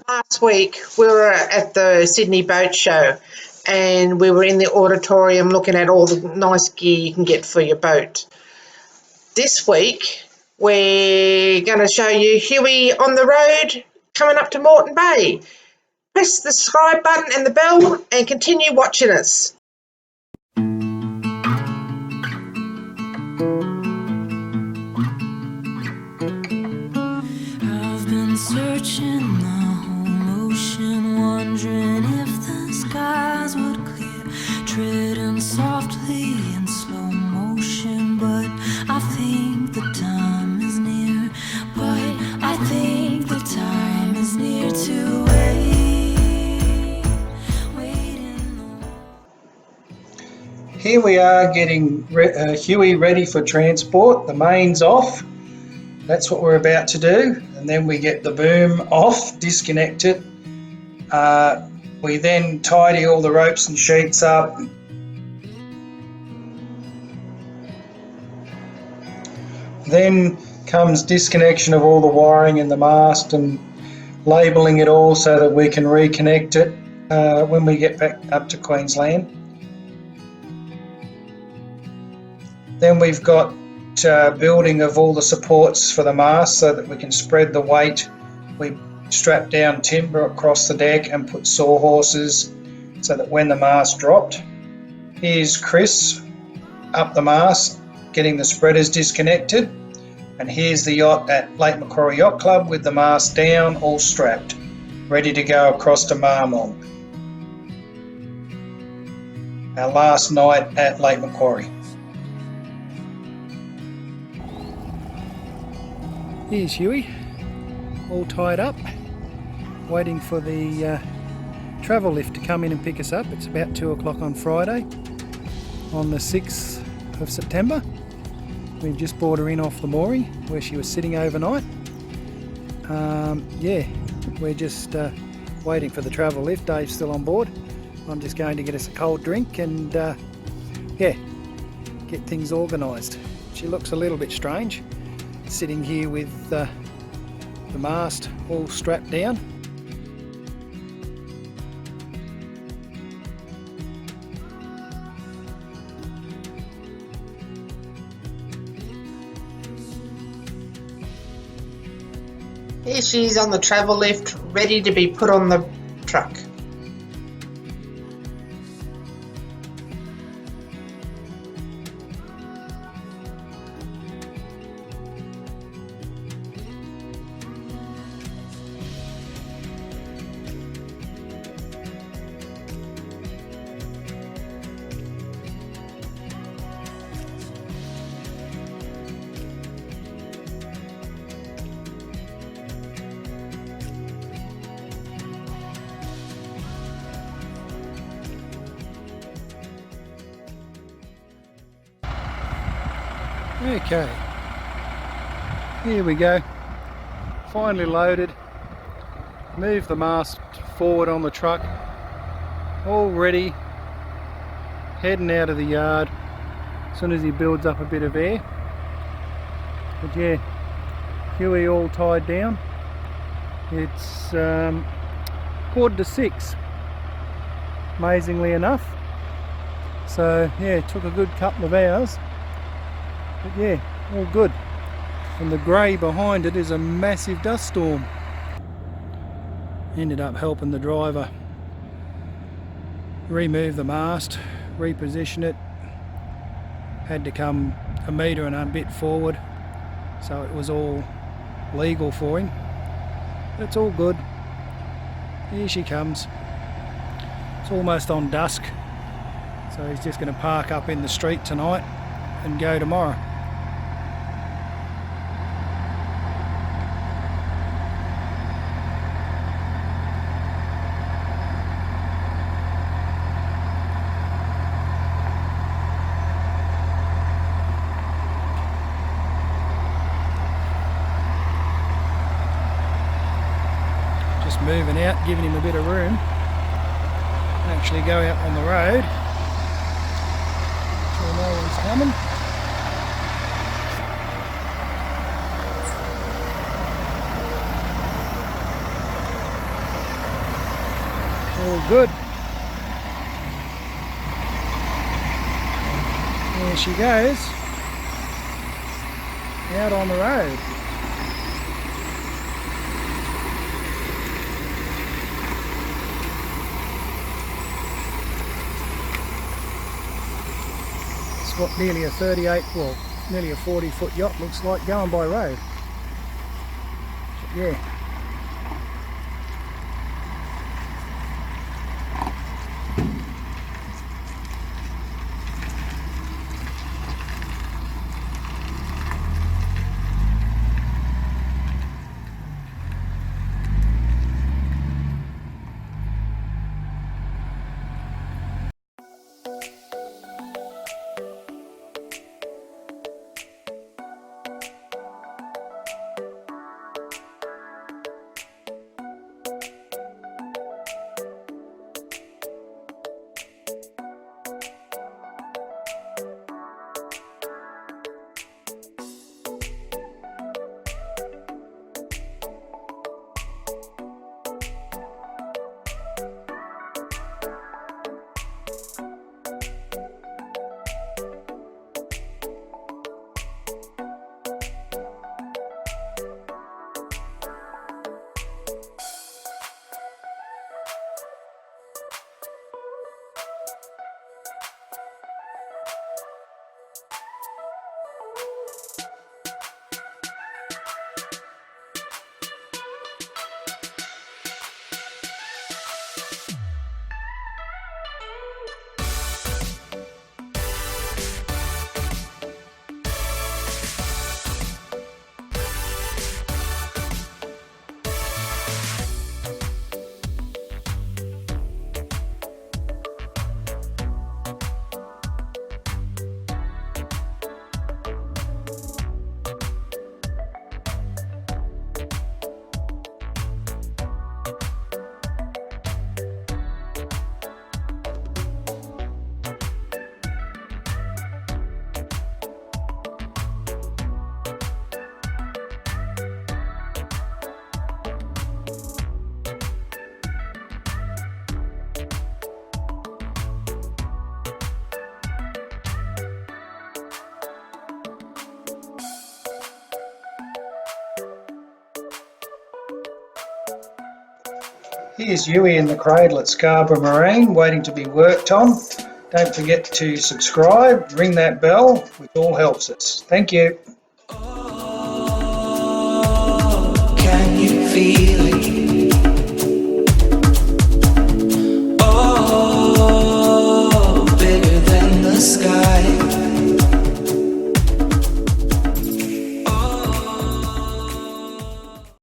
Last week we were at the Sydney Boat Show and we were in the auditorium looking at all the nice gear you can get for your boat. This week we're going to show you Huey on the road coming up to Moreton Bay. Press the subscribe button and the bell and continue watching us. I've been searching the whole ocean, wondering if the skies would clear, treading softly in slow motion, but I think the time is near, to wait. Here we are getting Huey ready for transport. The main's off. That's what we're about to do. And then we get the boom off, disconnect it. We then tidy all the ropes and sheets up. Then comes disconnection of all the wiring in the mast and labelling it all so that we can reconnect it when we get back up to Queensland. Then we've got building of all the supports for the mast so that we can spread the weight. We strap down timber across the deck and put sawhorses so that when the mast dropped. Here's Chris up the mast getting the spreaders disconnected, and here's the yacht at Lake Macquarie Yacht Club with the mast down, all strapped, ready to go across to Marmong. Our last night at Lake Macquarie. Here's Huey, all tied up, waiting for the travel lift to come in and pick us up. It's about 2 o'clock on Friday, on the 6th of September. We've just brought her in off the mooring where she was sitting overnight. We're just waiting for the travel lift. Dave's still on board. I'm just going to get us a cold drink and get things organised. She looks a little bit strange, sitting here with the mast all strapped down. Here she is on the travel lift, ready to be put on the truck. Okay, here we go, finally loaded. Move the mast forward on the truck, all ready, heading out of the yard as soon as he builds up a bit of air. But yeah, Huey all tied down. It's 5:45, amazingly enough. So yeah, it took a good couple of hours. But yeah, all good. And the grey behind it is a massive dust storm. Ended up helping the driver remove the mast, reposition it. Had to come a metre and a bit forward, so it was all legal for him. But it's all good. Here she comes. It's almost on dusk, so he's just going to park up in the street tonight and go tomorrow. Just moving out, giving him a bit of room. Actually go out on the road. Sure no one's coming. All good. There she goes. Out on the road. It's got nearly a 38, well, nearly a 40-foot yacht, looks like, going by road. But yeah. Here's Huey in the cradle at Scarborough Marine, waiting to be worked on. Don't forget to subscribe, ring that bell, which all helps us. Thank you. Can you feel